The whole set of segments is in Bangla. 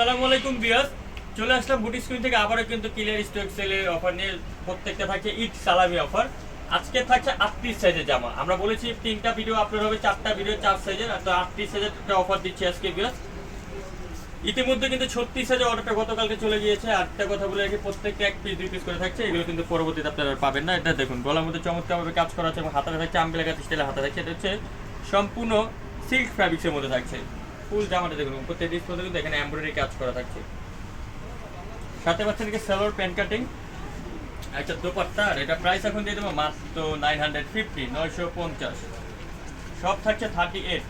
আসসালামু আলাইকুম ভিউয়ার্স, চলে আসলাম বুটিক স্ক্রিন থেকে আবারও কিন্তু ক্লিয়ার স্টক সেলের অফার নিয়ে। প্রত্যেকটা থাকছে ঈদ সালামি অফার। আজকে থাকছে 38 সাইজের জামা। আমরা বলেছি 3টা ভিডিও আপলোড হবে, 4টা ভিডিও 4 সাইজের, তো 38 সাইজের একটা অফার দিচ্ছি আজকে ভিউয়ার্স। ইতিমধ্যে কিন্তু 36 সাইজের অর্ডারটা গতকালকে চলে গিয়েছে। আরেকটা কথা বলে রাখি, প্রত্যেকটা 1 পিস 2 পিস করে থাকছে। এগুলো কিন্তু পরবর্তীতে আপনারা পাবেন না। এটা দেখুন, গলার মধ্যে চমৎকারভাবে কাজ করা আছে এবং হাতাটা থাকছে আমবেলা স্টাইলে হাতা থাকছে। এটা হচ্ছে সম্পূর্ণ সিল্ক ফ্যাব্রিক্সের মধ্যে থাকছে। ফুল জামাটা দেখুন, উপর থেকে ডিসপ্লে কিন্তু এখানে এমব্রয়ডারি কাজ করা থাকছে। সাথে পাচ্ছেন কি সালোয়ার প্যান্ট কাটিং, একটা দোপাট্টা। আর এটা প্রাইস এখন দিয়ে দেবো মাত্র 950 সব থাকছে 38।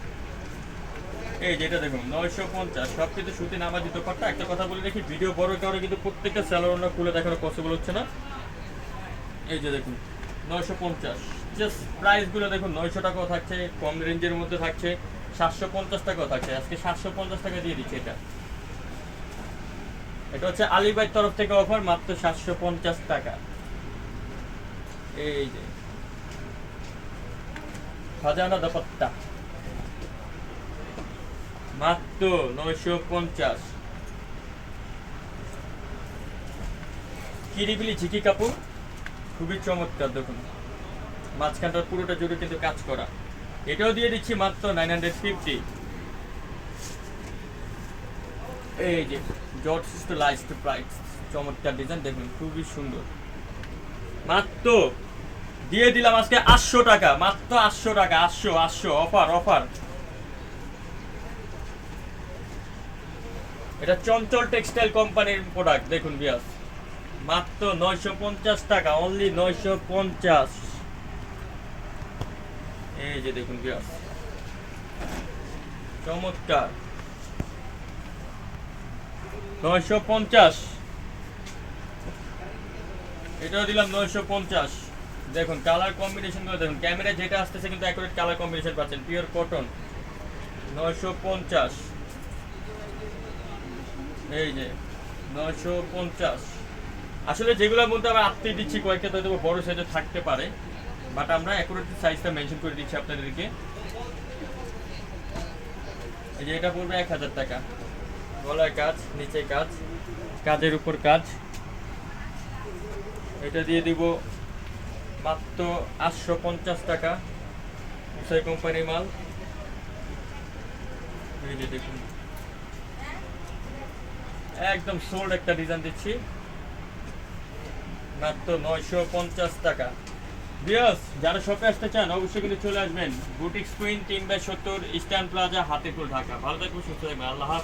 এই যেটা দেখুন 950, সব কিন্তু সুতি নামাজি দোপাট্টা। একটা কথা বলে দেখি, ভিডিও বড় কারণে কিন্তু প্রত্যেকটা সালোয়ার খুলে দেখানো পসিবল হচ্ছে না। এই যে দেখুন 950, জাস্ট প্রাইসগুলো দেখুন। 900 টাকাও থাকছে, কম রেঞ্জের মধ্যে থাকছে, 750 টাকাও থাকছে। আজকে 750 টাকা দিয়ে দিচ্ছে। এটা হচ্ছে আলিবাইয়ের তরফ থেকে অফার, মাত্র 750 টাকা। এই যে খাজানা দোপাট্টা মাত্র 950। কিরিবিলি ঝিকি কাপড়, খুবই চমৎকার। দেখুন মাঝখানটার পুরোটা জুড়ে কিন্তু কাজ করা। এটাও দিয়ে দিচ্ছি মাত্র 950। এই যে জর্জ লাইট প্রাইস, চমৎকার ডিজাইন দেখুন, খুবই সুন্দর। মাত্র দিয়ে দিলাম আজকে 800 টাকা, মাত্র 800 টাকা। 800 অফার অফার। এটা চঞ্চল টেক্সটাইল কোম্পানির প্রোডাক্ট। দেখুন বিয়াস, মাত্র 950 টাকা, অনলি 950। এই যে দেখুন বিয়াস, চমৎকার 950। এটাও দিলাম 950। দেখুন কালার কম্বিনেশন গুলো দেখুন, ক্যামেরা যেটা আসতেছে কিন্তু অ্যাকুরেট কালার কম্বিনেশন পাচ্ছেন। Pure cotton 950। এই যে 950। আসলে যেগুলোর মধ্যে আমরা আপনি দিচ্ছি কয়েকটা তো বড় সাইজে থাকতে পারে, বাট আমরা অ্যাকুরেট সাইজটা মেনশন করে দিচ্ছি আপনাদেরকে। এই যে এটা পড়বে 1000 টাকা। গলায় কাজ, নিচে কাজ, কাজের উপর কাজ। এটা দিয়ে দিব মাত্র 850 টাকা, উসাই কোম্পানির মাল। এই যে দেখুন একদম সোল্ড একটা ডিজাইন দিচ্ছি, মাত্র 950 টাকা। বিয়াস, যারা শপে আসতে চান অবশ্যই কিন্তু চলে আসবেন boutique queen 3/70 eastern plaza, Hatipur, Dhaka. ভালো থাকবেন, সুস্থ থাকবেন, আল্লাহ হাফেজ।